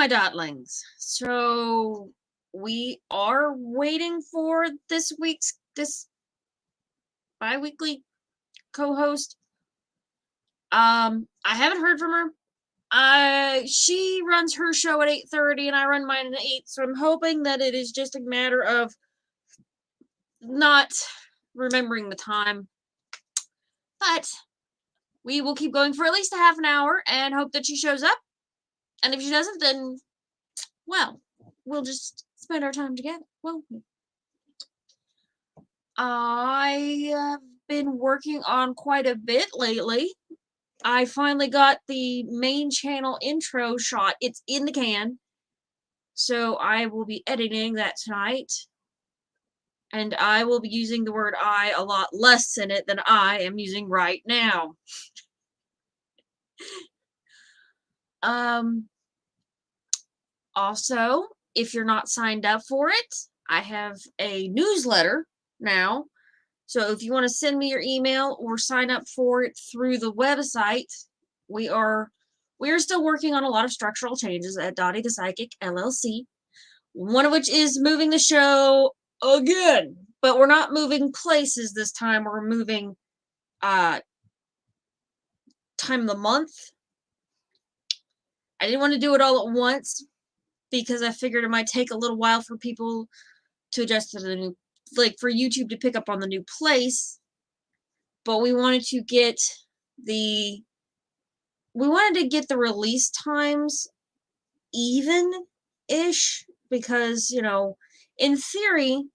Dotlings. So we are waiting for this bi-weekly co-host. I haven't heard from her. She runs her show at 8:30 and I run mine at 8, so I'm hoping that it is just a matter of not remembering the time. But we will keep going for at least a half an hour and hope that she shows up. And if she doesn't, then, well, we'll just spend our time together, won't we? I have been working on quite a bit lately. I finally got the main channel intro shot. It's in the can. So I will be editing that tonight. And I will be using the word I a lot less in it than I am using right now. Also, if you're not signed up for it, I have a newsletter now. So if you want to send me your email or sign up for it through the website, we are still working on a lot of structural changes at Dottie the Psychic LLC. One of which is moving the show again, but we're not moving places this time. We're moving time of the month. I didn't want to do it all at once because I figured it might take a little while for people to adjust to the new, like for YouTube to pick up on the new place. But we wanted to get the release times even-ish because, you know, in theory,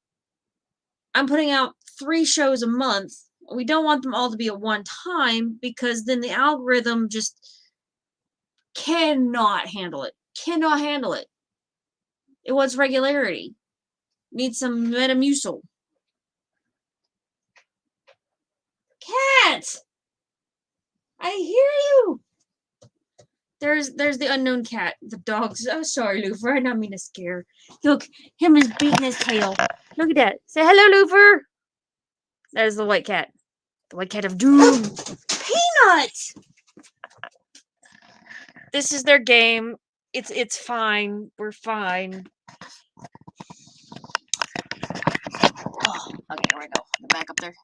I'm putting out 3 shows a month. We don't want them all to be at one time because then the algorithm just cannot handle it. Cannot handle it. It wants regularity. Needs some Metamucil. Cat! I hear you! There's the unknown cat. The dog's... Oh, sorry, Lufer. I didn't mean to scare. Look, him is beating his tail. Look at that. Say hello, Lufer! That is the white cat. The white cat of doom. Peanut! This is their game. It's fine. We're fine. Oh, okay, there we go. Back up there.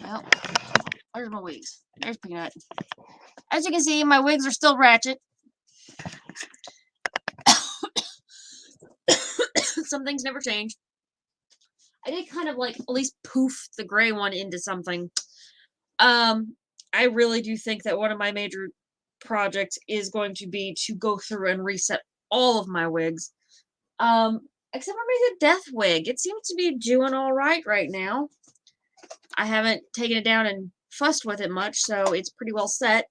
Well, where's my wigs? There's Peanut. As you can see, my wigs are still ratchet. Some things never change. I did kind of like at least poof the gray one into something. I really do think that one of my major projects is going to be to go through and reset all of my wigs. Except for maybe the death wig. It seems to be doing alright right now. I haven't taken it down and fussed with it much, so it's pretty well set.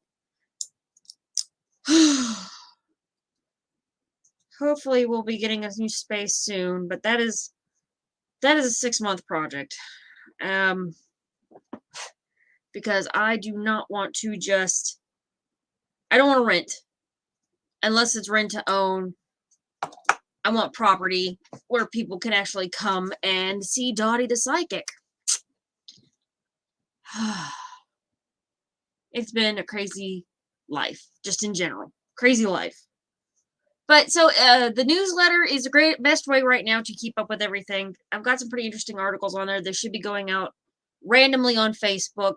Hopefully we'll be getting a new space soon, but that is a 6-month project. Because I do not want to just... I don't want to rent. Unless it's rent to own. I want property where people can actually come and see Dottie the Psychic. It's been a crazy life, just in general. Crazy life. But, so, the newsletter is the best way right now to keep up with everything. I've got some pretty interesting articles on there. They should be going out randomly on Facebook.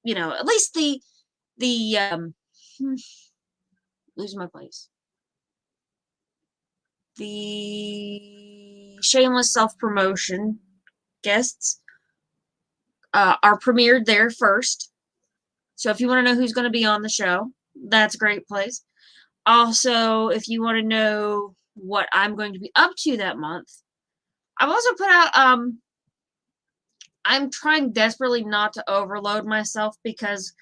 You know, at least losing my place. The Shameless self-promotion guests are premiered there first. So if you want to know who's going to be on the show, that's a great place. Also, if you want to know what I'm going to be up to that month, I've also put out, I'm trying desperately not to overload myself because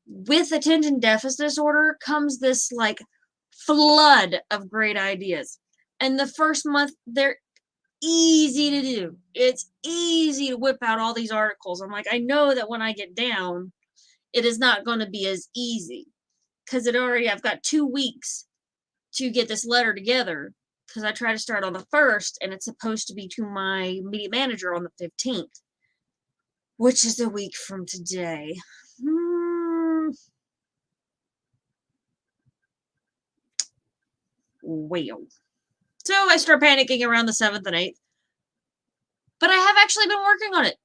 with attention deficit disorder comes this, like, flood of great ideas. And the first month, they're easy to do. It's easy to whip out all these articles. I'm like, I know that when I get down, it is not going to be as easy. Because I've got 2 weeks to get this letter together. Because I try to start on the 1st, and it's supposed to be to my immediate manager on the 15th. Which is a week from today. Well. So I start panicking around the 7th and 8th. But I have actually been working on it.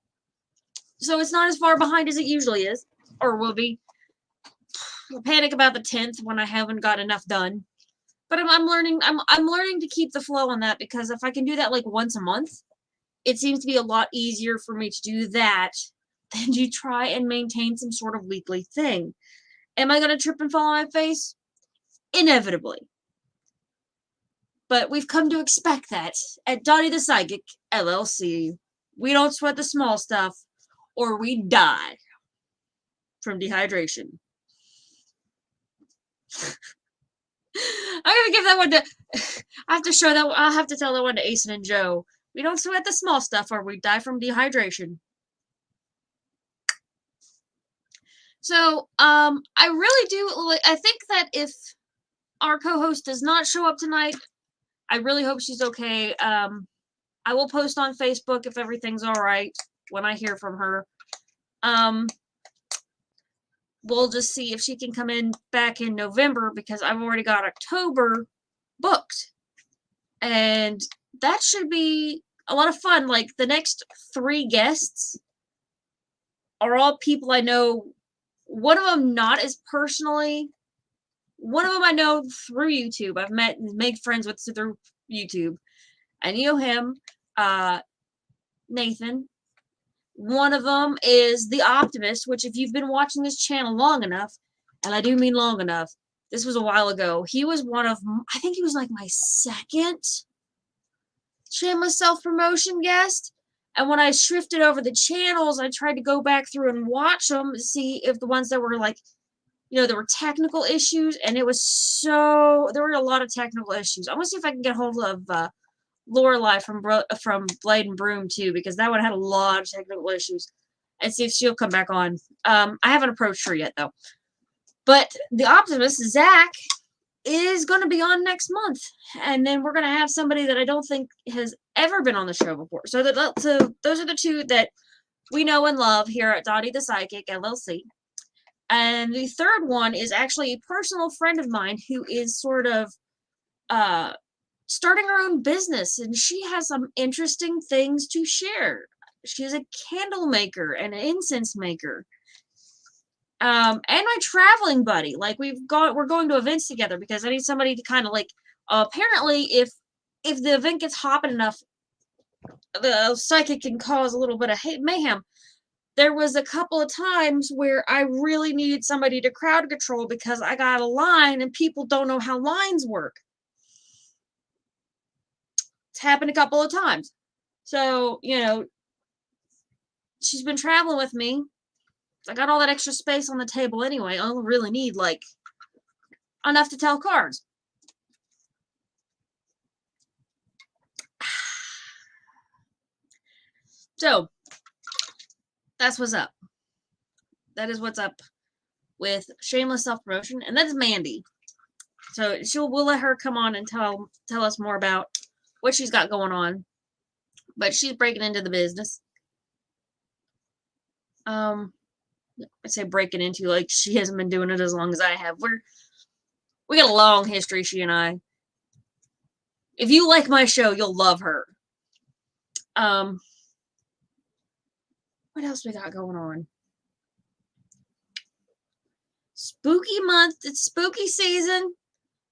So it's not as far behind as it usually is. Or will be. I'll panic about the 10th when I haven't got enough done. But I'm learning to keep the flow on that, because if I can do that like once a month, it seems to be a lot easier for me to do that than to try and maintain some sort of weekly thing. Am I going to trip and fall on my face? Inevitably. But we've come to expect that at Dottie the Psychic, LLC. We don't sweat the small stuff, or we die from dehydration. I'm gonna give that one to. I have to show that. I'll have to tell that one to Asen and Joe. We don't sweat the small stuff, or we die from dehydration. So, I really do. I think that if our co-host does not show up tonight, I really hope she's okay. I will post on Facebook if everything's all right when I hear from her. We'll just see if she can come in back in November, because I've already got October booked. And that should be a lot of fun. Like, the next 3 guests are all people I know. One of them not as personally. One of them I know through YouTube. I've met and made friends with through YouTube. And you know him, Nathan. One of them is The Optimist, which, if you've been watching this channel long enough, and I do mean long enough, this was a while ago. He was one of, I think he was like my 2nd Shameless self-promotion guest. And when I shifted over the channels, I tried to go back through and watch them to see if the ones that were like, there were technical issues, and there were a lot of technical issues. I want to see if I can get hold of Lorelei from Blade and Broom too, because that one had a lot of technical issues, and see if she'll come back on. I haven't approached her yet though. But the Optimist, Zach, is going to be on next month, and then we're going to have somebody that I don't think has ever been on the show before. So those are the 2 that we know and love here at Dottie the Psychic, LLC. And the 3rd one is actually a personal friend of mine who is sort of starting her own business, and she has some interesting things to share. She's a candle maker and an incense maker. And my traveling buddy. Like, we're going to events together, because I need somebody to kind of like, apparently if the event gets hopping enough, the psychic can cause a little bit of mayhem. There was a couple of times where I really needed somebody to crowd control, because I got a line and people don't know how lines work. It's happened a couple of times. So, she's been traveling with me. I got all that extra space on the table anyway. I only really need, like, enough to tell cards. So, that's what's up. That is what's up with Shameless Self-Promotion. And that's Mandy. So, we'll let her come on and tell us more about what she's got going on. But she's breaking into the business. I say breaking into, like, she hasn't been doing it as long as I have. We got a long history, she and I. If you like my show, you'll love her. What else we got going on? Spooky month. It's spooky season.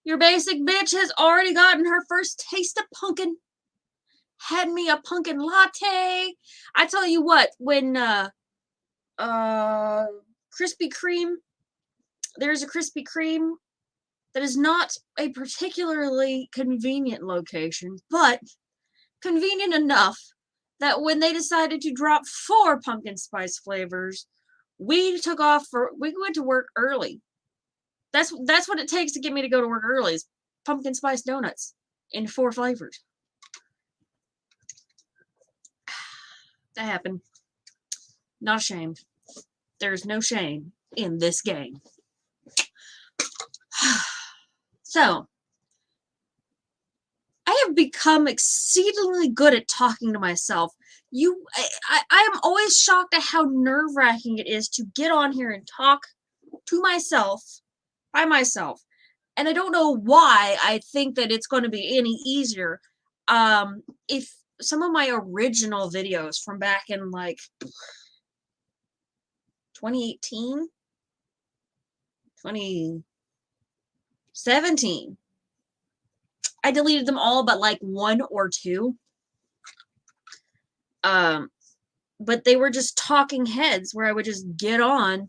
Your basic bitch has already gotten her first taste of pumpkin. Had me a pumpkin latte. I tell you what, when Krispy Kreme, there's a Krispy Kreme that is not a particularly convenient location, but convenient enough that when they decided to drop 4 pumpkin spice flavors, we went to work early. That's what it takes to get me to go to work early, is pumpkin spice donuts in 4 flavors. That happened. Not ashamed. There's no shame in this game. So, I have become exceedingly good at talking to myself. I am always shocked at how nerve-wracking it is to get on here and talk to myself, by myself. And I don't know why I think that it's going to be any easier. If some of my original videos from back in like 2018, 2017, I deleted them all but like one or two. But they were just talking heads where I would just get on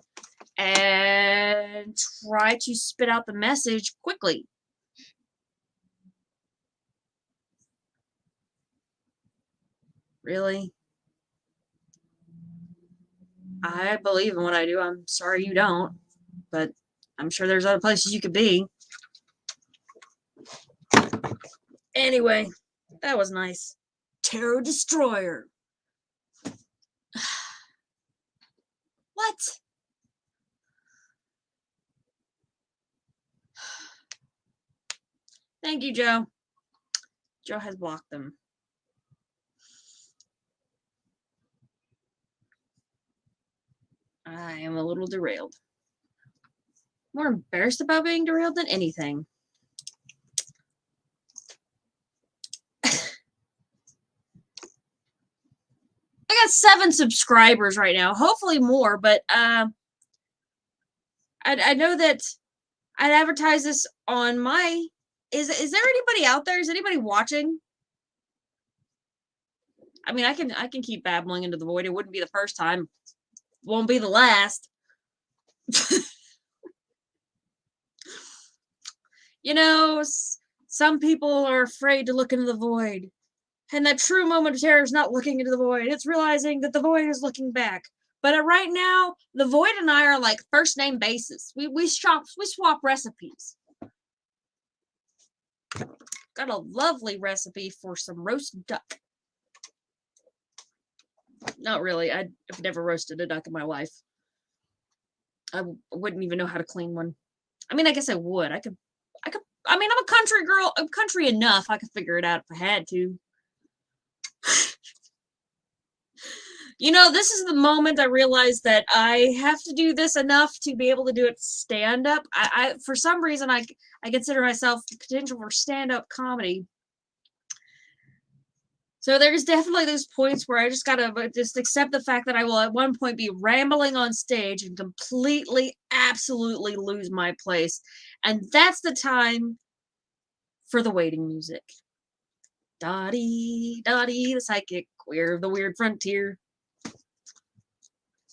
and try to spit out the message quickly. Really? I believe in what I do. I'm sorry you don't, but I'm sure there's other places you could be. Anyway, that was nice. Tarot Destroyer. What? Thank you, Joe. Joe has blocked them. I am a little derailed. More embarrassed about being derailed than anything. I got 7 subscribers right now. Hopefully more, but I know that I'd advertise this on my... Is there anybody out there? Is anybody watching? I mean, I can keep babbling into the void. It wouldn't be the first time. Won't be the last. You know, some people are afraid to look into the void. And that true moment of terror is not looking into the void. It's realizing that the void is looking back. But right now, the void and I are like first name basis. We swap recipes. Got a lovely recipe for some roast duck. Not really. I've never roasted a duck in my life. I wouldn't even know how to clean one. I mean, I guess I would. I could. I mean, I'm a country girl. I'm country enough. I could figure it out if I had to. You know, this is the moment I realized that I have to do this enough to be able to do it stand up. I for some reason I consider myself potential for stand up comedy. So there's definitely those points where I just gotta just accept the fact that I will at one point be rambling on stage and completely, absolutely lose my place. And that's the time for the waiting music. Dottie, Dottie, the psychic, queer of the weird frontier.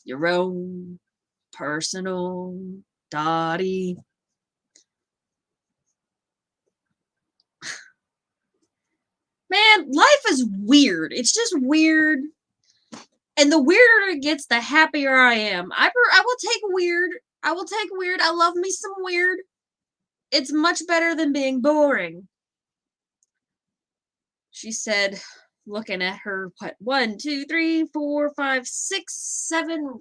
Your own personal Dottie. Man, life is weird. It's just weird. And the weirder it gets, the happier I am. I will take weird. I will take weird. I love me some weird. It's much better than being boring. She said, looking at her, what, 1, 2, 3, 4, 5, 6, 7.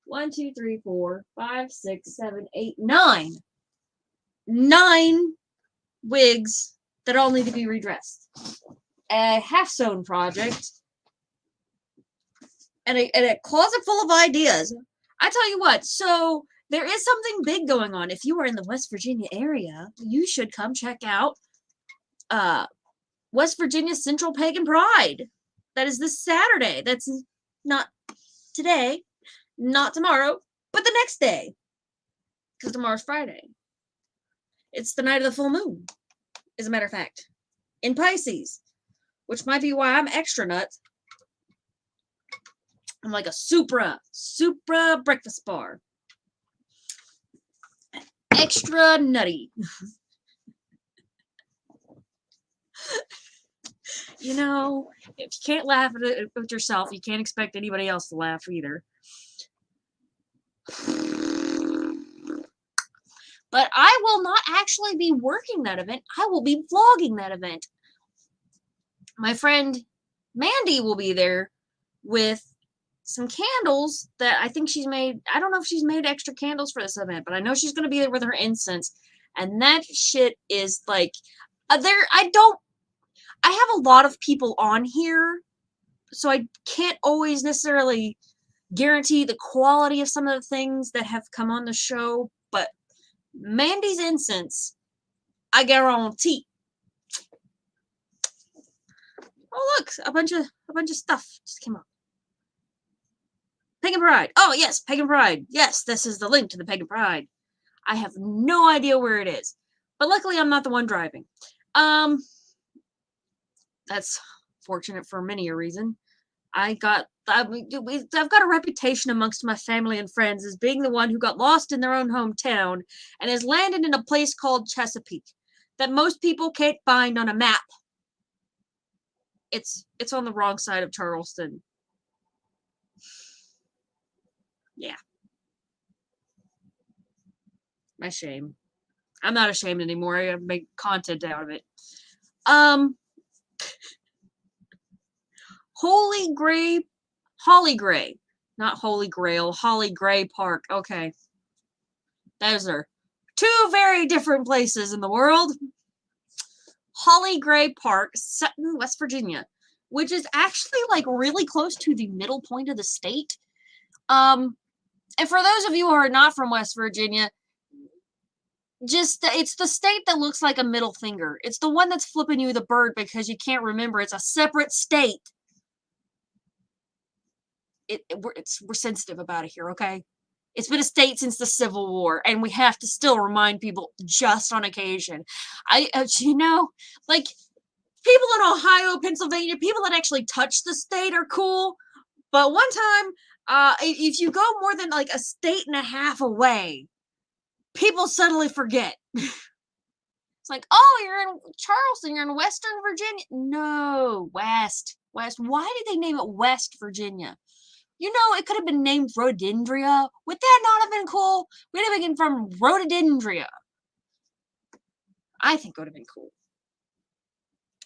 1, 2, 3, 4, 5, 6, 7, 8, 9. 9 wigs that all need to be redressed. A half-sewn project. And a closet full of ideas. I tell you what, so there is something big going on. If you are in the West Virginia area, you should come check out West Virginia Central Pagan Pride. That is this Saturday. That's not today, not tomorrow, but the next day. Because tomorrow's Friday. It's the night of the full moon, as a matter of fact. In Pisces. Which might be why I'm extra nuts. I'm like a Supra breakfast bar. Extra nutty. You know, if you can't laugh at it with yourself, you can't expect anybody else to laugh either. But I will not actually be working that event. I will be vlogging that event. My friend Mandy will be there with some candles that I think she's made. I don't know if she's made extra candles for this event, but I know she's going to be there with her incense. And that shit is like, I have a lot of people on here, so I can't always necessarily guarantee the quality of some of the things that have come on the show, but Mandy's incense, I guarantee. Oh look, a bunch of stuff just came up. Pagan Pride. Oh yes, Pagan Pride. Yes, this is the link to the Pagan Pride. I have no idea where it is, but luckily I'm not the one driving. That's fortunate for many a reason. I've got a reputation amongst my family and friends as being the one who got lost in their own hometown and has landed in a place called Chesapeake that most people can't find on a map. It's on the wrong side of Charleston. Yeah. My shame. I'm not ashamed anymore. I make content out of it. Holly Gray, not Holy Grail, Holly Gray Park. Okay. Those are two very different places in the world. Holly Gray Park, Sutton, West Virginia, which is actually like really close to the middle point of the state. And for those of you who are not from West Virginia, it's the state that looks like a middle finger. It's the one that's flipping you the bird because you can't remember. It's a separate state. We're sensitive about it here, okay? It's been a state since the Civil War, and we have to still remind people just on occasion. Like people in Ohio, Pennsylvania, people that actually touch the state are cool. But one time, if you go more than like a state and a half away, people suddenly forget. It's like, oh, you're in Charleston, you're in Western Virginia. No, West. Why did they name it West Virginia? You know, it could have been named Rhododendria. Would that not have been cool? We'd have been from Rhododendria. I think it would have been cool.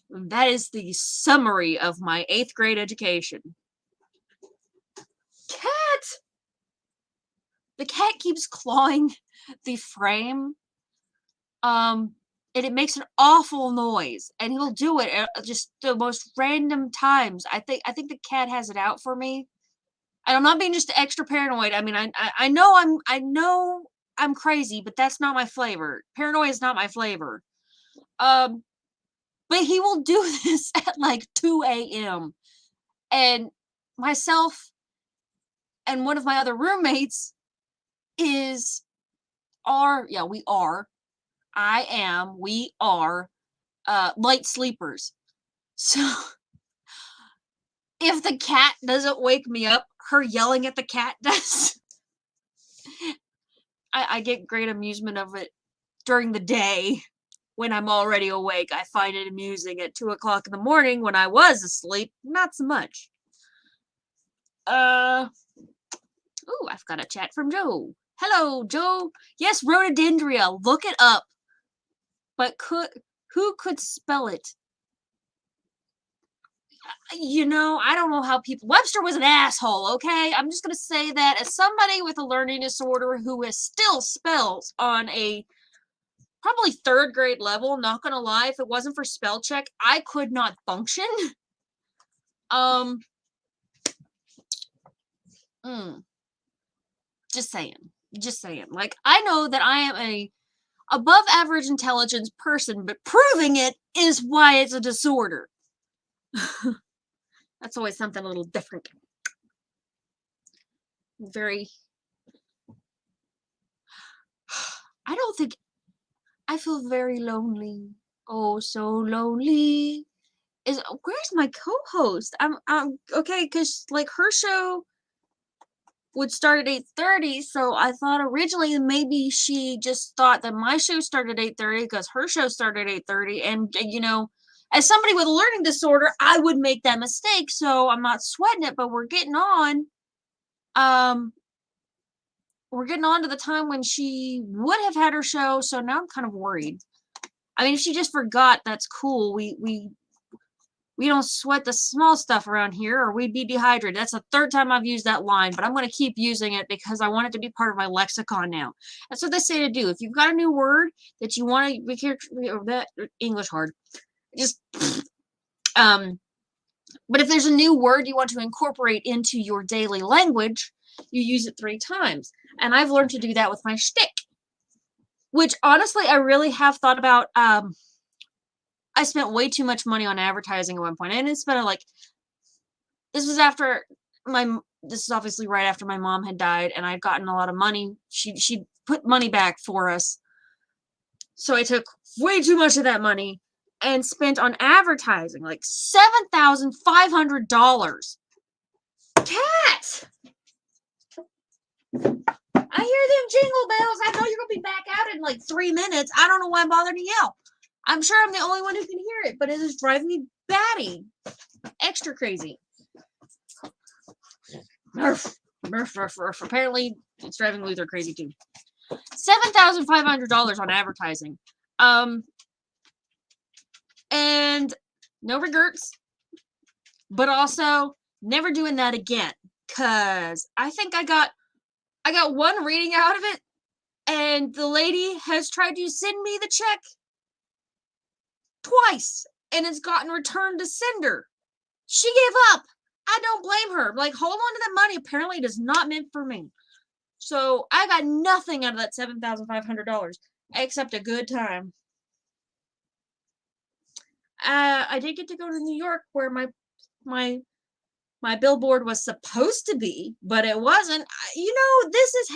That is the summary of my 8th grade education. Cat! The cat keeps clawing the frame. And it makes an awful noise. And he'll do it at just the most random times. I think the cat has it out for me. And I'm not being just extra paranoid. I mean, I know I'm crazy, but that's not my flavor. Paranoia is not my flavor. But he will do this at like 2 a.m. And myself and one of my other roommates we are light sleepers. So if the cat doesn't wake me up, her yelling at the cat does. I get great amusement of it during the day when I'm already awake. I find it amusing at 2 o'clock in the morning when I was asleep. Not so much. Ooh, I've got a chat from Joe. Hello, Joe. Yes, rhododendria. Look it up. But who could spell it? You know, I don't know how people... Webster was an asshole, okay? I'm just going to say that as somebody with a learning disorder who is still spells on a probably 3rd grade level, not going to lie, if it wasn't for spell check, I could not function. Just saying. Like, I know that I am a above average intelligence person, but proving it is why it's a disorder. That's always something a little different. I feel very lonely. Oh, so lonely. Where's my co-host? I'm okay, because like her show would start at 8:30, so I thought originally maybe she just thought that my show started at 8:30 because her show started at 8:30, and you know, as somebody with a learning disorder, I would make that mistake, so I'm not sweating it, but we're getting on. We're getting on to the time when she would have had her show, so now I'm kind of worried. I mean, if she just forgot, that's cool. We don't sweat the small stuff around here, or we'd be dehydrated. That's the 3rd time I've used that line, but I'm going to keep using it because I want it to be part of my lexicon now. That's what they say to do. If you've got a new word that you want to hear, that English hard, just but if there's a new word you want to incorporate into your daily language, you use it 3 times. And I've learned to do that with my shtick. Which honestly, I really have thought about. I spent way too much money on advertising at one point. I didn't spend like, this was after this is obviously right after my mom had died, and I'd gotten a lot of money. She put money back for us. So I took way too much of that money and spent on advertising like $7,500. Cat! I hear them jingle bells. I know you're going to be back out in like 3 minutes. I don't know why I'm bothering to yell. I'm sure I'm the only one who can hear it, but it is driving me batty. Extra crazy. Murph. Murph, Murph, Murph. Apparently, it's driving Luther crazy too. $7,500 on advertising. And no regrets, but also never doing that again. Cause I think I got one reading out of it, and the lady has tried to send me the check twice, and it's gotten returned to sender. She gave up. I don't blame her. Like, hold on to that money. Apparently, it is not meant for me. So I got nothing out of that $7,500 except a good time. I did get to go to New York, where my billboard was supposed to be, but it wasn't. You know, this is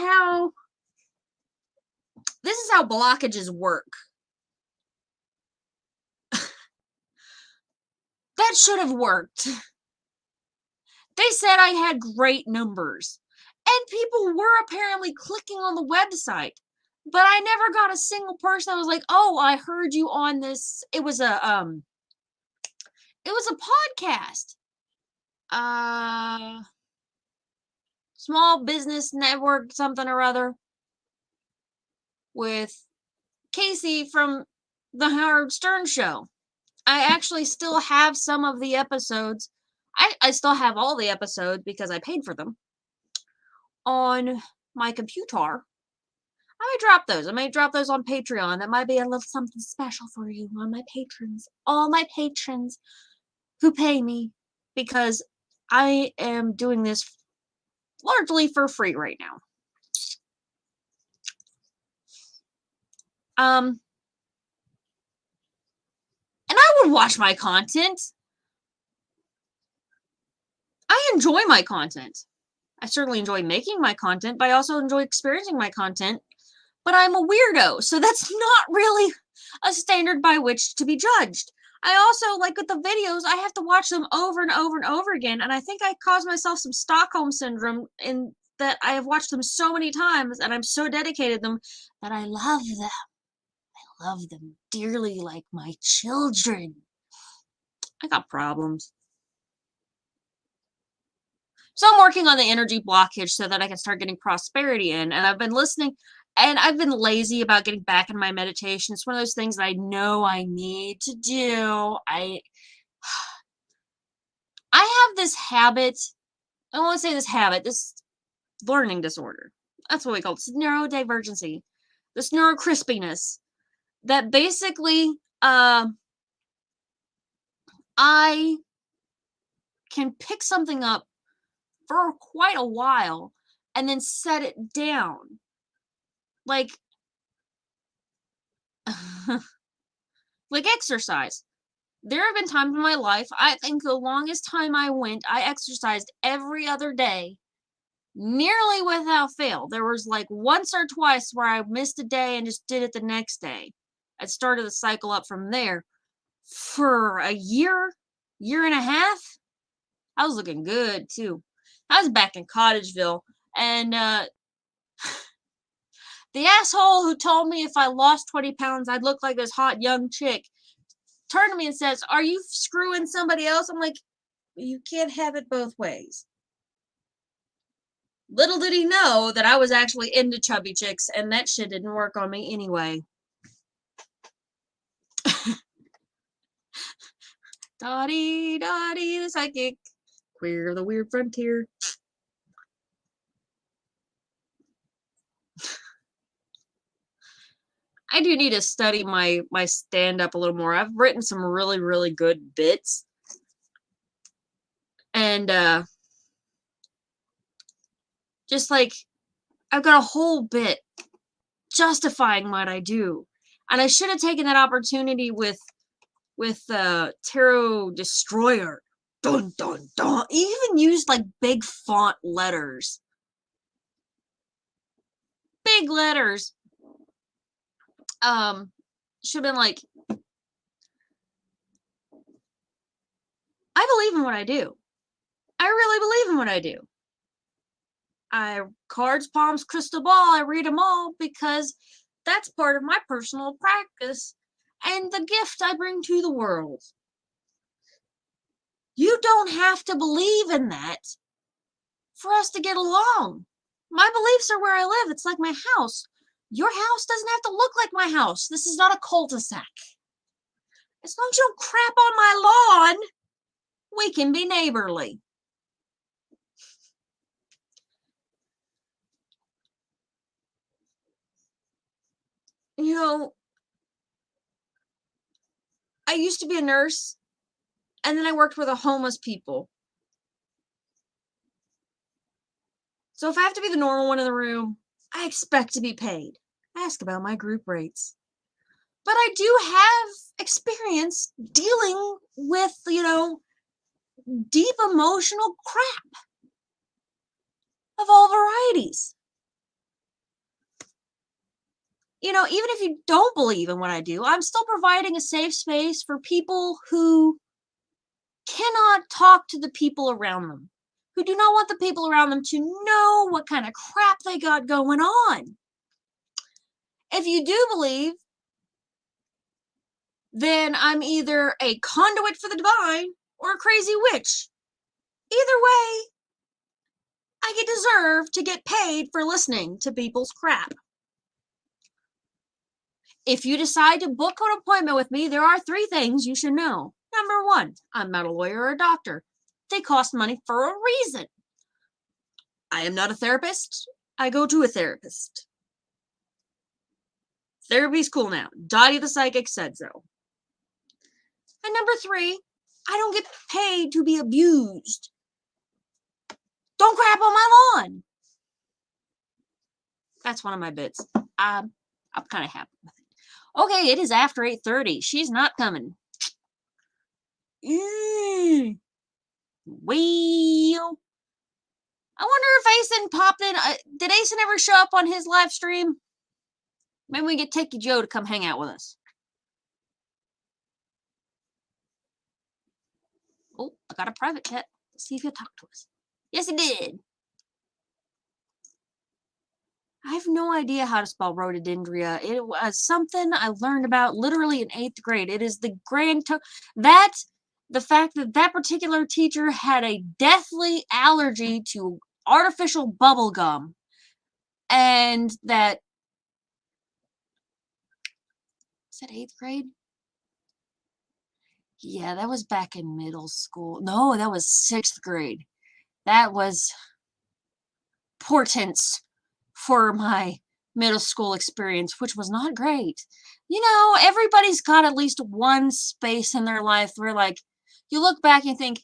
how blockages work. That should have worked. They said I had great numbers, and people were apparently clicking on the website, but I never got a single person that was like, "Oh, I heard you on this." It was a podcast. Small business network, something or other, with Casey from the Howard Stern show. I actually still have some of the episodes. I still have all the episodes because I paid for them on my computer. I might drop those. I might drop those on Patreon. That might be a little something special for you on my patrons. All my patrons who pay me, because I am doing this largely for free right now. And I would watch my content. I enjoy my content. I certainly enjoy making my content, but I also enjoy experiencing my content. But I'm a weirdo, so that's not really a standard by which to be judged. I also, like with the videos, I have to watch them over and over and over again, and I think I caused myself some Stockholm syndrome in that I have watched them so many times, and I'm so dedicated to them that I love them. I love them dearly, like my children. I got problems. So I'm working on the energy blockage so that I can start getting prosperity in. And I've been listening, and I've been lazy about getting back in my meditation. It's one of those things that I know I need to do. I have this habit. I want to say this habit, this learning disorder. That's what we call it. It's neurodivergency. This neurocrispiness that basically I can pick something up for quite a while and then set it down. Like like exercise. There have been times in my life, I think the longest time I went, I exercised every other day, nearly without fail. There was like once or twice where I missed a day and just did it the next day. I started the cycle up from there. For a year and a half, I was looking good too. I was back in Cottageville, and the asshole who told me if I lost 20 pounds, I'd look like this hot young chick turned to me and says, "Are you screwing somebody else?" I'm like, you can't have it both ways. Little did he know that I was actually into chubby chicks, and that shit didn't work on me anyway. Dottie, Dottie, the psychic. Queer, the weird frontier. I do need to study my stand-up a little more. I've written some really, really good bits. And just like, I've got a whole bit justifying what I do. And I should have taken that opportunity with Tarot Destroyer. Dun, dun, dun. He even used like big font letters. Big letters. Should have been like, I believe in what I do. I really believe in what I do. Cards, palms, crystal ball, I read them all because that's part of my personal practice and the gift I bring to the world. You don't have to believe in that for us to get along. My beliefs are where I live. It's like my house. Your house doesn't have to look like my house. This is not a cul-de-sac. As long as you don't crap on my lawn, we can be neighborly. You know, I used to be a nurse, and then I worked with homeless people. So if I have to be the normal one in the room, I expect to be paid. Ask about my group rates. But I do have experience dealing with, deep emotional crap of all varieties. Even if you don't believe in what I do, I'm still providing a safe space for people who cannot talk to the people around them, who do not want the people around them to know what kind of crap they got going on. If you do believe, then I'm either a conduit for the divine or a crazy witch. Either way, I deserve to get paid for listening to people's crap. If you decide to book an appointment with me, there are 3 things you should know. Number 1, I'm not a lawyer or a doctor. They cost money for a reason. I am not a therapist. I go to a therapist. Therapy's cool now. Dottie the Psychic said so. And number 3, I don't get paid to be abused. Don't crap on my lawn. That's one of my bits. I'm kind of happy with it. Okay, it is after 8:30. She's not coming. Well, I wonder if Asen popped in. Did Asen ever show up on his live stream? Maybe we get Techie Joe to come hang out with us. Oh, I got a private chat. Let's see if he'll talk to us. Yes, he did. I have no idea how to spell rhododendria. It was something I learned about literally in 8th grade. It is the the fact that particular teacher had a deathly allergy to artificial bubble gum, and that, is that 8th grade? Yeah, that was back in middle school. No, that was 6th grade. That was portents for my middle school experience, which was not great. Everybody's got at least one space in their life where, like, you look back and think,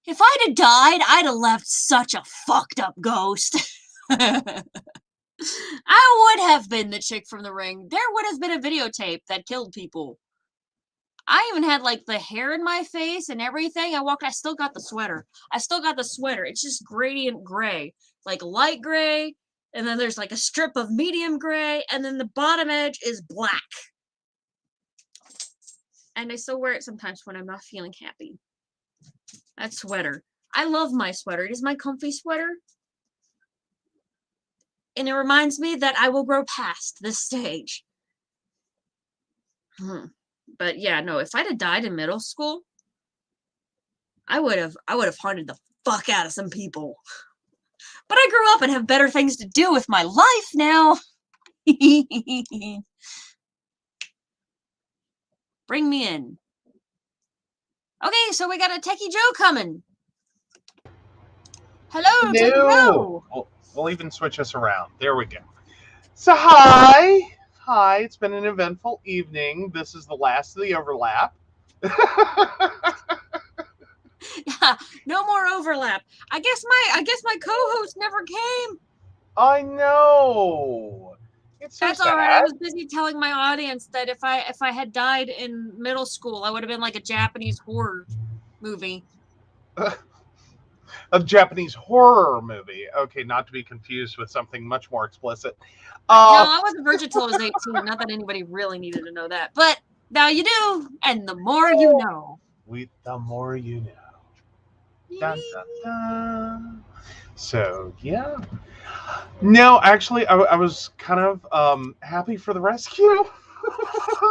if I'd have died, I'd have left such a fucked up ghost. I would have been the chick from The Ring. There would have been a videotape that killed people. I even had, like, the hair in my face and everything. I still got the sweater. It's just gradient gray. Like, light gray, and then there's, like, a strip of medium gray, and then the bottom edge is black. And I still wear it sometimes when I'm not feeling happy. That sweater. I love my sweater. It is my comfy sweater. And it reminds me that I will grow past this stage. But yeah, no, if I'd have died in middle school, I would have haunted the fuck out of some people. But I grew up and have better things to do with my life now. Bring me in. Okay, so we got a Techie Joe coming. Hello, Techie Joe. We'll even switch us around. There we go. So hi. It's been an eventful evening. This is the last of the overlap. Yeah, no more overlap. I guess my co-host never came. I know. It's so That's all right. I sad. was busy telling my audience that if I had died in middle school, I would have been like a Japanese horror movie. A Japanese horror movie. Okay, not to be confused with something much more explicit. No, I was a virgin until I was 18. Not that anybody really needed to know that, but now you do, and the more you know. The more you know. Dun, dun, dun. So yeah. No, actually, I was kind of happy for the rescue.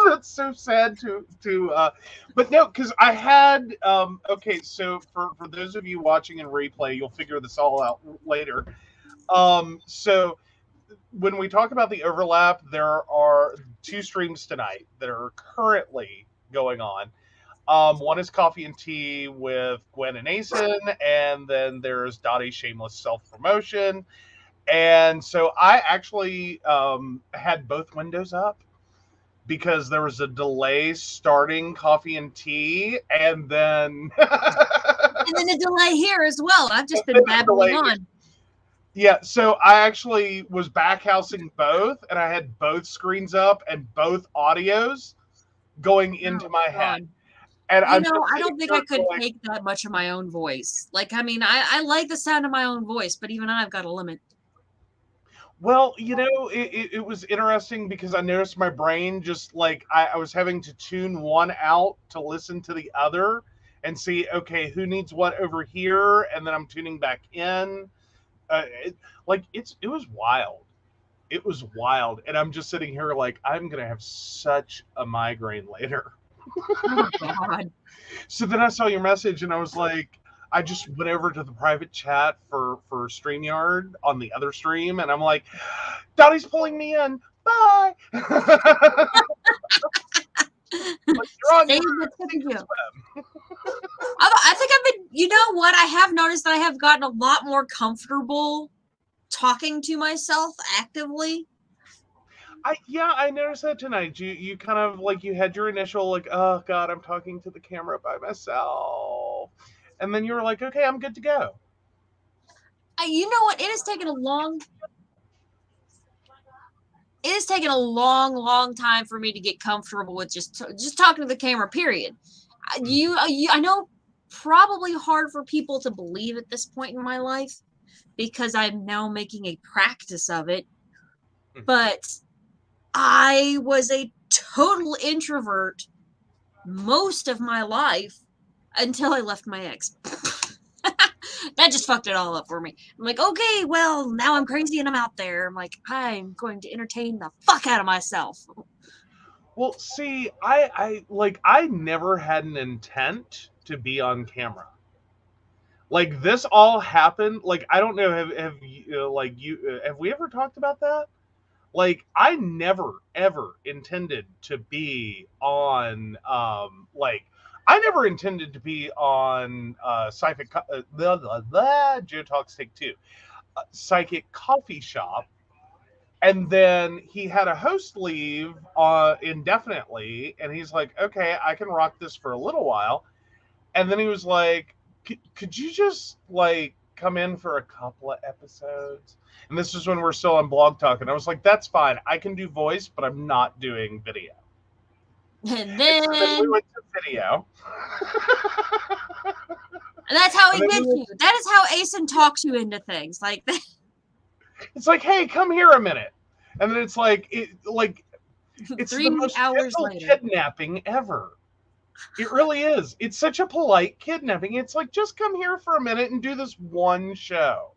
That's so sad but no, because I had okay. So for those of you watching in replay, you'll figure this all out later. So when we talk about the overlap, there are two streams tonight that are currently going on. One is Coffee and Tea with Gwen and Asen, and then there's Dottie's Shameless Self Promotion. And so I actually had both windows up because there was a delay starting Coffee and Tea, and then and then a delay here as well. I've just been babbling on. Yeah, so I actually was backhousing both, and I had both screens up and both audios going into my head. And I don't think I could take that much of my own voice. Like, I mean, I like the sound of my own voice, but even I've got a limit. Well, it was interesting because I noticed my brain just like I was having to tune one out to listen to the other and see, okay, who needs what over here, and then I'm tuning back in. It was wild. It was wild, and I'm just sitting here like I'm gonna have such a migraine later. Oh God. So then I saw your message, and I was like, I just went over to the private chat for StreamYard on the other stream, and I'm like, Dottie's pulling me in. Bye. I think I've been, you know what? I have noticed that I have gotten a lot more comfortable talking to myself actively. I noticed that tonight. You kind of like you had your initial like, oh God, I'm talking to the camera by myself. And then you were like, okay, I'm good to go. You know what? It has taken a long time for me to get comfortable with just talking to the camera, period. I know probably hard for people to believe at this point in my life because I'm now making a practice of it. But I was a total introvert most of my life until I left my ex. That just fucked it all up for me. I'm like, okay, well, now I'm crazy and I'm out there. I'm like, I'm going to entertain the fuck out of myself. Well, see, I never had an intent to be on camera. Like this all happened. Like I don't know. Have we ever talked about that? Like I never ever intended to be on I never intended to be on Psychic Joe Talks Take Two Psychic Coffee Shop, and then he had a host leave indefinitely, and he's like, okay, I can rock this for a little while, and then he was like, could you just like come in for a couple of episodes? And this is when we're still on Blog Talk, and I was like, that's fine, I can do voice, but I'm not doing video. And then we went to video. And that's how he gets you. That is how Asen talks you into things. Like that. It's like, hey, come here a minute. And then it's like it's 3 the most hours gentle later. kidnapping ever. It really is. It's such a polite kidnapping. It's like, just come here for a minute and do this one show.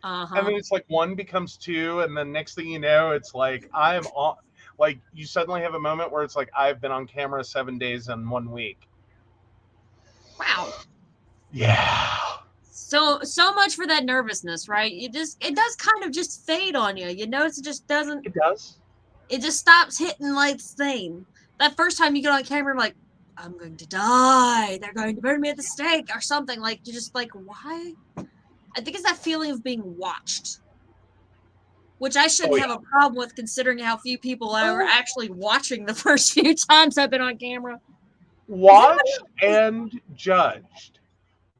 And then it's like one becomes two, and then next thing you know, it's like I'm on. Like you suddenly have a moment where it's like I've been on camera 7 days in 1 week. Wow. Yeah. So much for that nervousness, right? It does kind of just fade on you. You notice it just doesn't. It does. It just stops hitting like the same. That first time you get on camera, I'm like, I'm going to die. They're going to burn me at the stake or something. Like you're just like, why? I think it's that feeling of being watched, which I shouldn't have a problem with considering how few people are actually watching the first few times I've been on camera. Watched and judged.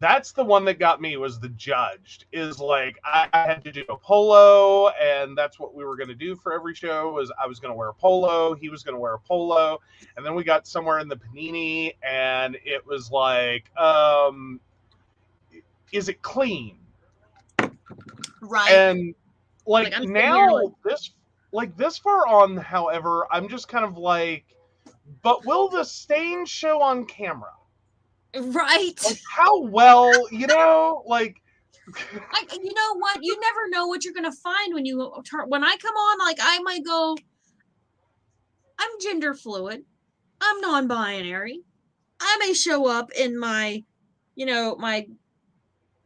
That's the one that got me, was the judged. Is like I had to do a polo, and that's what we were going to do for every show. Was I was going to wear a polo, he was going to wear a polo, and then we got somewhere in the panini, and it was like, is it clean? Right. And like I'm sitting here now this far on, however, I'm just kind of like, but will the stain show on camera? right. Like how well, like. You know what? You never know what you're gonna find when you when I come on. Like I might go, I'm gender fluid, I'm non-binary. I may show up in my, my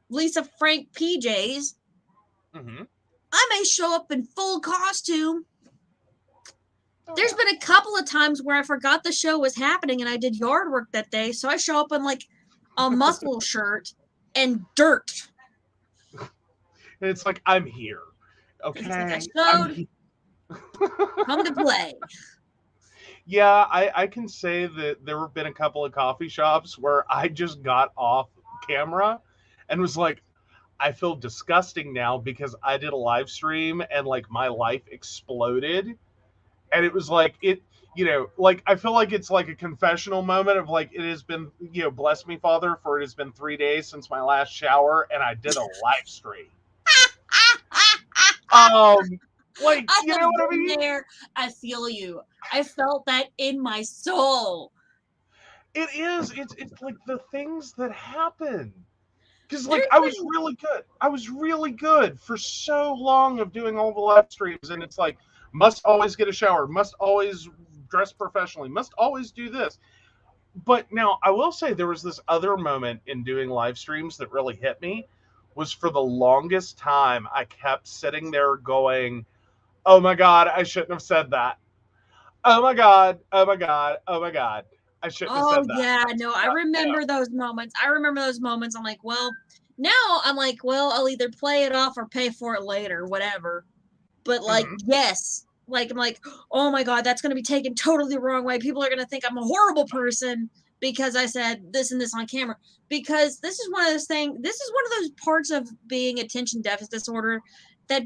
Lisa Frank PJs. Mm-hmm. I may show up in full costume. Oh, There's yeah. been a couple of times where I forgot the show was happening and I did yard work that day, so I show up in like a muscle shirt and dirt. And it's like, I'm here. Okay. It's like I showed. Come to play. Yeah, I can say that there have been a couple of coffee shops where I just got off camera and was like, I feel disgusting now because I did a live stream and like my life exploded. And it was like, like I feel like it's like a confessional moment of like, it has been, bless me, Father, for it has been 3 days since my last shower and I did a live stream. Like, I you know have what I been mean? there. I feel you. I felt that in my soul. It is. It's like the things that happen. Because like There's I was been really good. I was really good for so long of doing all the live streams, and it's like must always get a shower, must always dress professionally, must always do this. But now I will say there was this other moment in doing live streams that really hit me, was for the longest time I kept sitting there going, "Oh my God, I shouldn't have said that. Oh my God, oh my God, oh my God, I shouldn't have Oh said that." yeah, no, I Yeah, remember those moments. I remember those moments. I'm like, well, now I'm like, well, I'll either play it off or pay for it later, whatever. But like, mm-hmm. yes, like I'm like, oh my God, that's gonna be taken totally the wrong way. People are gonna think I'm a horrible person because I said this and this on camera. Because this is one of those things. This is one of those parts of being attention deficit disorder that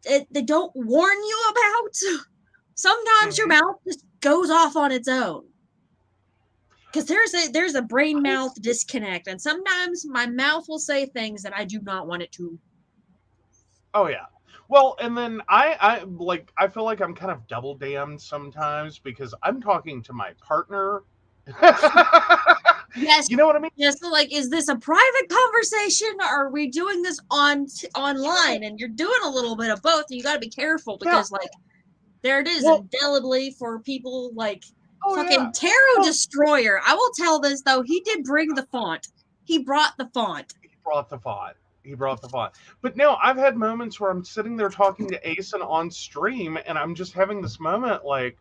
they don't warn you about. Sometimes your Mm-hmm. mouth just goes off on its own. Because there's a brain mouth disconnect, and sometimes my mouth will say things that I do not want it to. Oh yeah. Well, and then I feel like I'm kind of double damned sometimes because I'm talking to my partner. Yes, You know what I mean? yes. So like, is this a private conversation, or are we doing this online? And you're doing a little bit of both. And you got to be careful Yeah. because like there it is Well, indelibly for people like oh yeah. fucking Tarot Well, Destroyer. I will tell this though, he did bring the font. He brought the font. he brought the font. He brought the font. But no, I've had moments where I'm sitting there talking to Asen on stream and I'm just having this moment like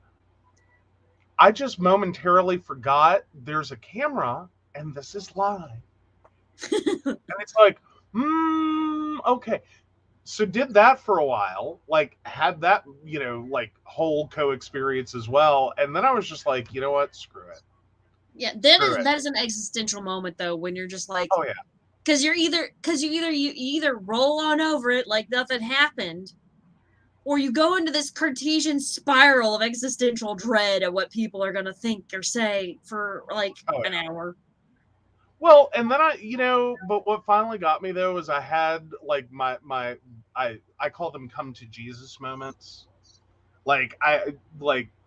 I just momentarily forgot there's a camera and this is live. And it's like, okay. So did that for a while, like had that, like whole co-experience as well. And then I was just like, you know what? Screw it. Yeah, Screw it. that is an existential moment though when you're just like, Oh yeah. because you either roll on over it like nothing happened, or you go into this Cartesian spiral of existential dread of what people are gonna think or say for like Oh an yeah. hour. Well, and then but what finally got me though is I had like I call them come to Jesus moments. Like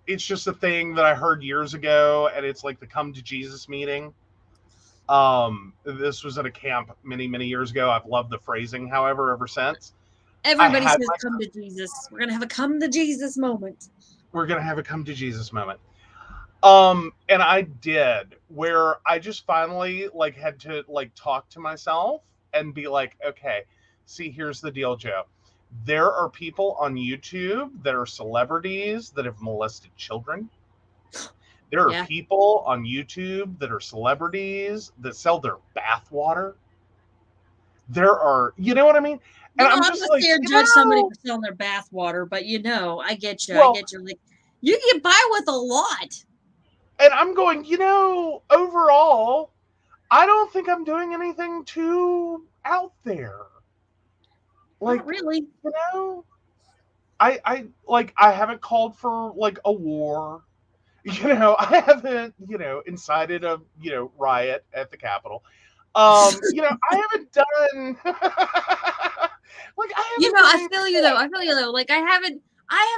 it's just a thing that I heard years ago, and it's like the come to Jesus meeting. This was at a camp many years ago. I've loved the phrasing, however, ever since. I Everybody had says come to Jesus. We're gonna have a come to Jesus moment. we're gonna have a come to Jesus moment. And I did, where I just finally like had to like talk to myself and be like, okay, see, here's the deal, Joe. There are people on YouTube that are celebrities that have molested children. There are Yeah. people on YouTube that are celebrities that sell their bath water. There are, you know what I mean? And I'm I'm just gonna like, say or judge somebody for selling their bath water, but I get you. I well, get you. Like you get by with a lot. and I'm going, overall, I don't think think I'm doing anything too out there. Like, Not really. you know, I haven't called for like a war. I haven't, incited a, riot at the Capitol. I haven't done like I You haven't know, done I anything feel you though. I feel you though. Like I have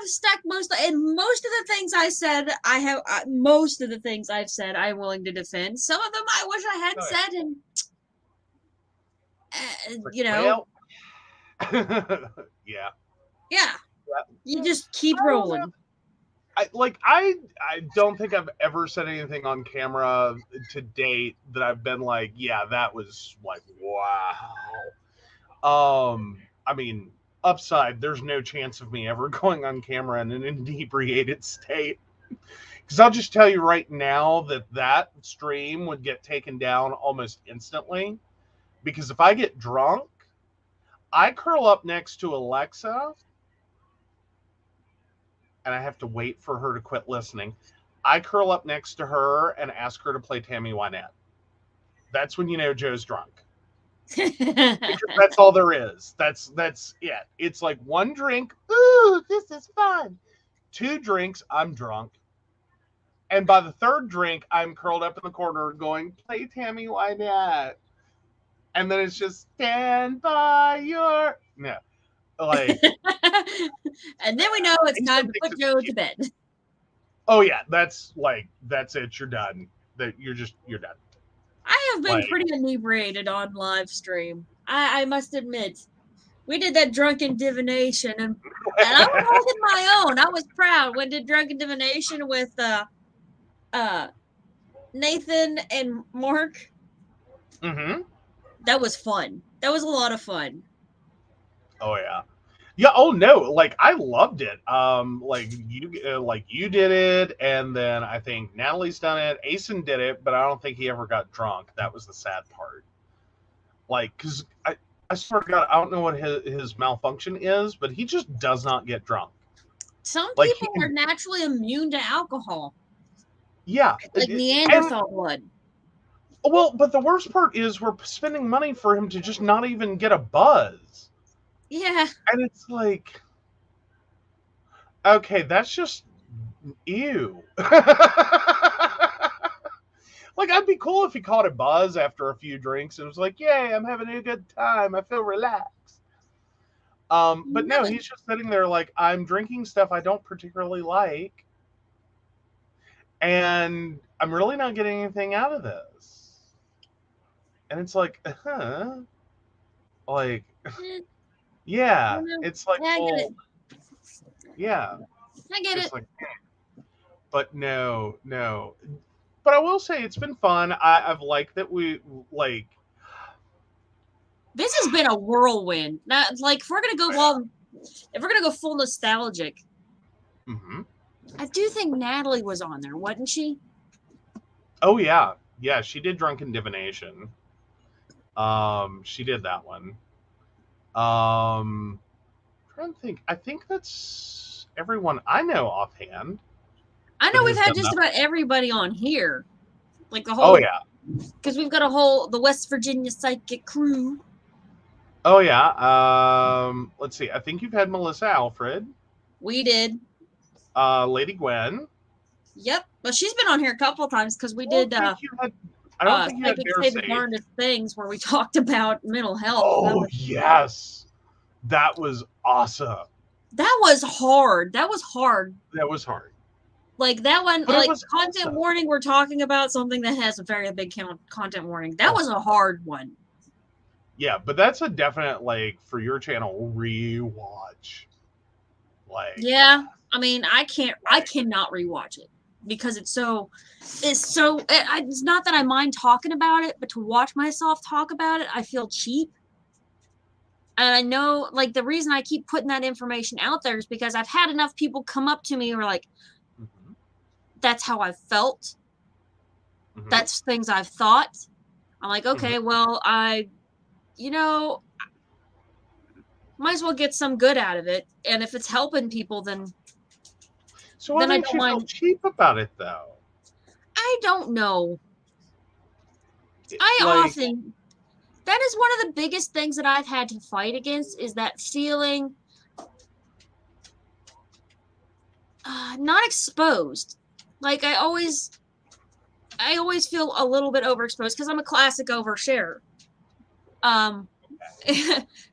stuck most of the things I said. Most of the things I've said. I'm willing to defend. Some of them I wish I had oh, said, and yeah. Well, yeah. yeah, you just keep I don't know. rolling. I don't think I've ever said anything on camera to date that I've been like, yeah, that was like, wow. I mean, upside, there's no chance of me ever going on camera in an inebriated state. Because I'll just tell you right now that stream would get taken down almost instantly. Because if I get drunk, I curl up next to Alexa and I have to wait for her to quit listening. I curl up next to her and ask her to play Tammy Wynette. That's when you know Joe's drunk. Because that's all there is. That's it. It's like one drink, ooh, this is fun. 2 drinks, I'm drunk. And by the 3rd drink, I'm curled up in the corner going, play Tammy Wynette. And then it's just stand by your no. Like And then we know it's time to put Joe to bed. Oh yeah, that's it, you're done. You're done. I have been pretty inebriated on live stream. I must admit. We did that drunken divination, and I was holding my own. I was proud. We did drunken divination with Nathan and Mark. Mm-hmm. That was fun. That was a lot of fun. Oh yeah. Yeah. Oh no. Like I loved it. You did it, and then I think Natalie's done it. Asen did it, but I don't think he ever got drunk. That was the sad part. Like, because I swear to God, I don't know what his malfunction is, but he just does not get drunk. Some Like people are naturally immune to alcohol. Yeah. Like Neanderthal blood. Well, but the worst part is we're spending money for him to just not even get a buzz. Yeah. And it's like, okay, that's just ew. Like, I'd be cool if he caught a buzz after a few drinks and was like, yay, I'm having a good time. I feel relaxed. But no, he's just sitting there like, I'm drinking stuff I don't particularly like. And I'm really not getting anything out of this. And it's like, like, yeah, it's like, yeah, I get it. Yeah, I get it's it. like, but no. But I will say it's been fun. I've liked that we like. This has been a whirlwind. Now, like, if we're gonna go full nostalgic, Mm-hmm. I do think Natalie was on there, wasn't she? Oh yeah, she did Drunken Divination. She did that one. I'm trying to think. I think that's everyone I know offhand. I know we've had just about everybody on here, like the whole. Oh yeah, because we've got the West Virginia psychic crew. Oh yeah. Let's see. I think you've had Melissa Alfred. We did. Lady Gwen. Yep, but she's been on here a couple of times because we did. I don't think you had Psychic Say the Darndest Things, where we talked about mental health. Oh yes, that was awesome. That was hard. That was hard. Like that one, but like content warning. We're talking about something that has a very big content warning. That was a hard one. Yeah, but that's a definite like for your channel rewatch. Like yeah, I mean, I cannot rewatch it because it's not that I mind talking about it, but to watch myself talk about it, I feel cheap. And I know, like, the reason I keep putting that information out there is because I've had enough people come up to me and were like, that's how I felt. Mm-hmm. That's things I've thought. I'm like, okay, well, might as well get some good out of it. And if it's helping people, then so what makes you feel cheap about it, though? I don't know. Like, That is one of the biggest things that I've had to fight against, is that feeling not exposed. Like I always feel a little bit overexposed because I'm a classic oversharer. Um,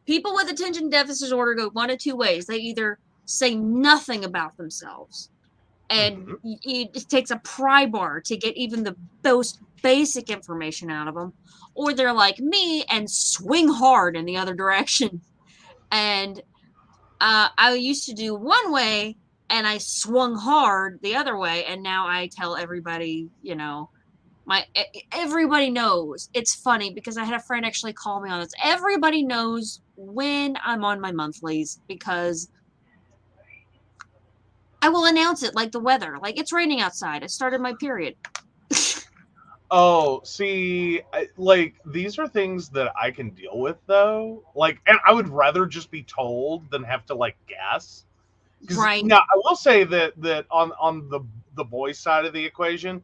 people with attention deficit disorder go one of two ways. They either say nothing about themselves, and mhm. it takes a pry bar to get even the most basic information out of them, or they're like me and swing hard in the other direction. And I used to do one way, and I swung hard the other way, and now I tell everybody, everybody knows. It's funny because I had a friend actually call me on this. Everybody knows when I'm on my monthlies because I will announce it like the weather. Like it's raining outside. I started my period. Oh, see, like these are things that I can deal with though. Like, and I would rather just be told than have to like guess. Because Right. now I will say that on the boy side of the equation,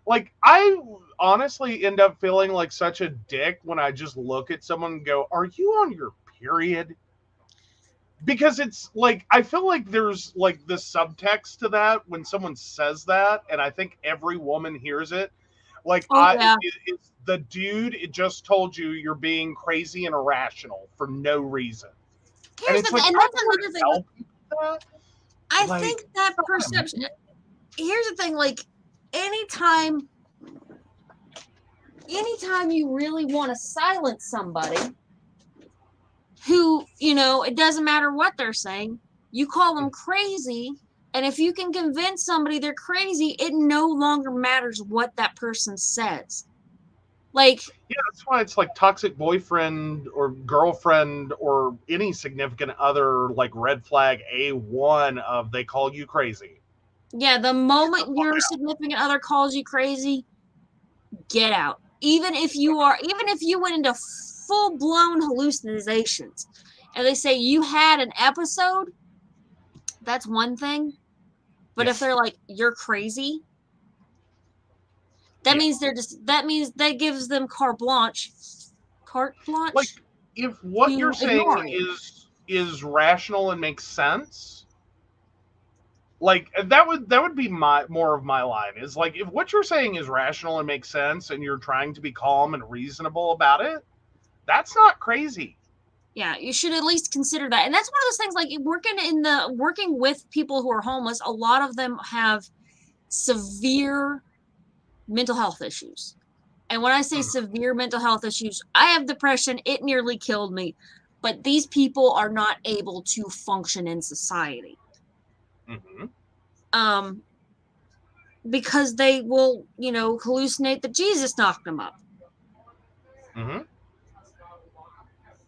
like I honestly end up feeling like such a dick when I just look at someone and go, "Are you on your period?" Because it's like I feel like there's like this subtext to that when someone says that, and I think every woman hears it. Like Oh yeah. it's the dude. It just told you you're being crazy and irrational for no reason, and Here's it's the like and I that's don't want another to thing. tell people that. I Like, think that you know what I perception. mean? Here's the thing. Like anytime, anytime you really want to silence somebody, who, it doesn't matter what they're saying, you call them crazy. And if you can convince somebody they're crazy, it no longer matters what that person says. Like, Yeah, that's why it's like toxic boyfriend or girlfriend or any significant other, like red flag A1 of they call you crazy. yeah, the moment your significant other calls you crazy, get out. Even if you went into full blown hallucinations and they say you had an episode, that's one thing. But Yeah, if they're like, you're crazy, yeah. that means that gives them carte Like blanche if what you're to saying ignore you. is rational and makes sense, like that would be my more of my line is like if what you're saying is rational and makes sense and you're trying to be calm and reasonable about it, that's not crazy. Yeah, you should at least consider that. And that's one of those things, like working with people who are homeless, a lot of them have severe mental health issues. And when I say severe mental health issues, I have depression. It nearly killed me. But these people are not able to function in society. Mm-hmm. Um, because they will, hallucinate that Jesus knocked them up. Mm-hmm.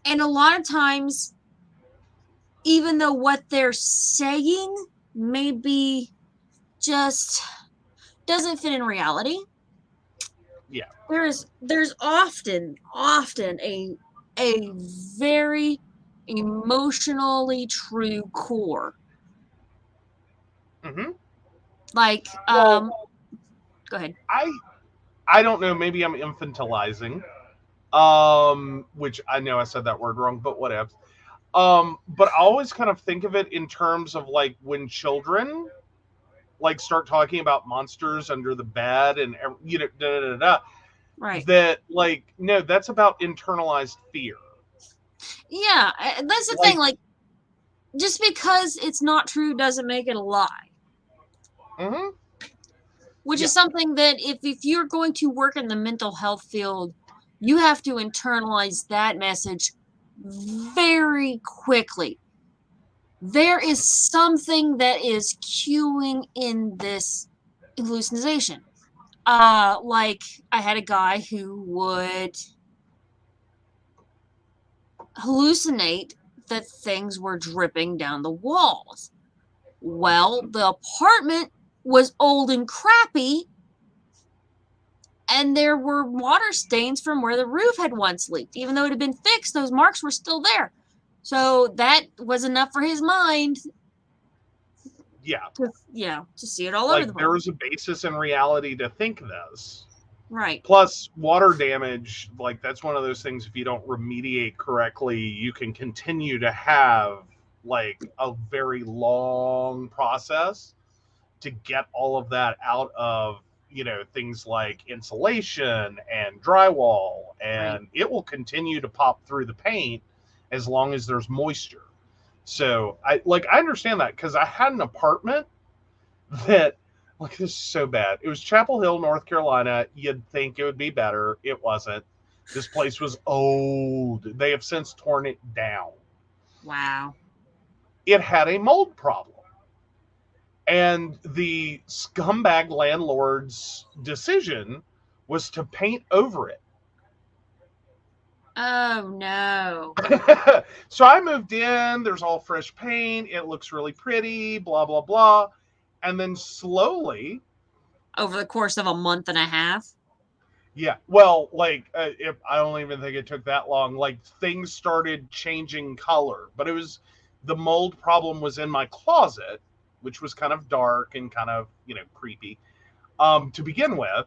And a lot of times, even though what they're saying maybe just doesn't fit in reality, Yeah. there's often a very emotionally true core. Mm-hmm. Like, Well, go ahead. I don't know, maybe I'm infantilizing. Which I know I said that word wrong, but whatever. But I always kind of think of it in terms of like when children like start talking about monsters under the bed and da, da, da, da, Right. that like no, that's about internalized fear. Yeah, that's the thing. Like, Like, just because it's not true doesn't make it a lie. mm-hmm, Which yeah, is something that if you're going to work in the mental health field, you have to internalize that message very quickly. There is something that is cueing in this hallucination. Like I had a guy who would hallucinate that things were dripping down the walls. Well, the apartment was old and crappy, and there were water stains from where the roof had once leaked. Even though it had been fixed, those marks were still there. So that was enough for his mind yeah. to, to see it all over Like the place. there is a basis in reality to think this. Right. Plus, water damage, like that's one of those things, if you don't remediate correctly, you can continue to have like a very long process to get all of that out of, things like insulation and drywall, Right. and it will continue to pop through the paint as long as there's moisture. So I understand that because I had an apartment that, like, this is so bad. It was Chapel Hill, North Carolina. You'd think it would be better. It wasn't. This place was old. They have since torn it down. Wow. It had a mold problem. And the scumbag landlord's decision was to paint over it. Oh no. So I moved in. There's all fresh paint. It looks really pretty, blah, blah, blah. And then slowly, Over the course of a month and a half. yeah, well, like, if I don't even think it took that long, like, things started changing color. But it was, the mold problem was in my closet, which was kind of dark and kind of, creepy to begin with.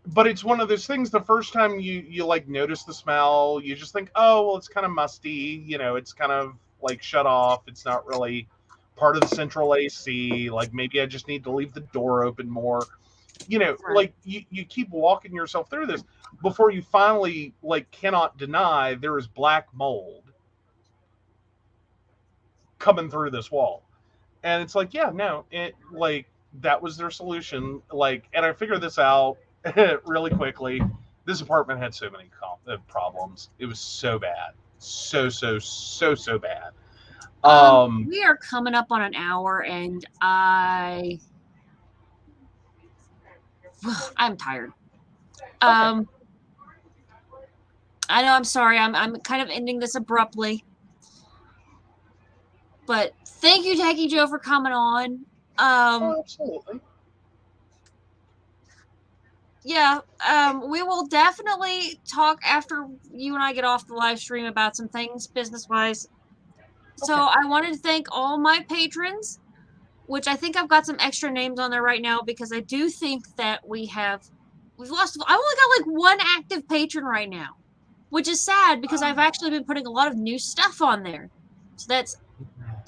But it's one of those things, the first time you like notice the smell, you just think, oh, well, it's kind of musty, it's kind of like shut off, it's not really part of the central AC, like maybe I just need to leave the door open more. Right. Like you keep walking yourself through this before you finally like cannot deny there is black mold coming through this wall. And it's like, yeah, no, it, like, that was their solution. Like, and I figured this out really quickly. This apartment had so many problems. It was so bad, so bad. We are coming up on an hour, and I'm tired. Okay. I know. I'm sorry. I'm kind of ending this abruptly, but thank you, Tacky Joe, for coming on. Oh, absolutely. Yeah. We will definitely talk after you and I get off the live stream about some things business wise. So Okay. I wanted to thank all my patrons, which I think I've got some extra names on there right now because I do think that we've lost. I've only got like one active patron right now, which is sad because I've actually been putting a lot of new stuff on there. So that's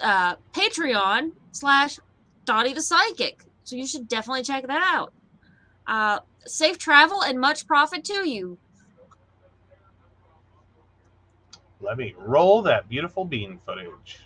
Patreon/Dottie the Psychic. So you should definitely check that out. Safe travel and much profit to you. Let me roll that beautiful bean footage.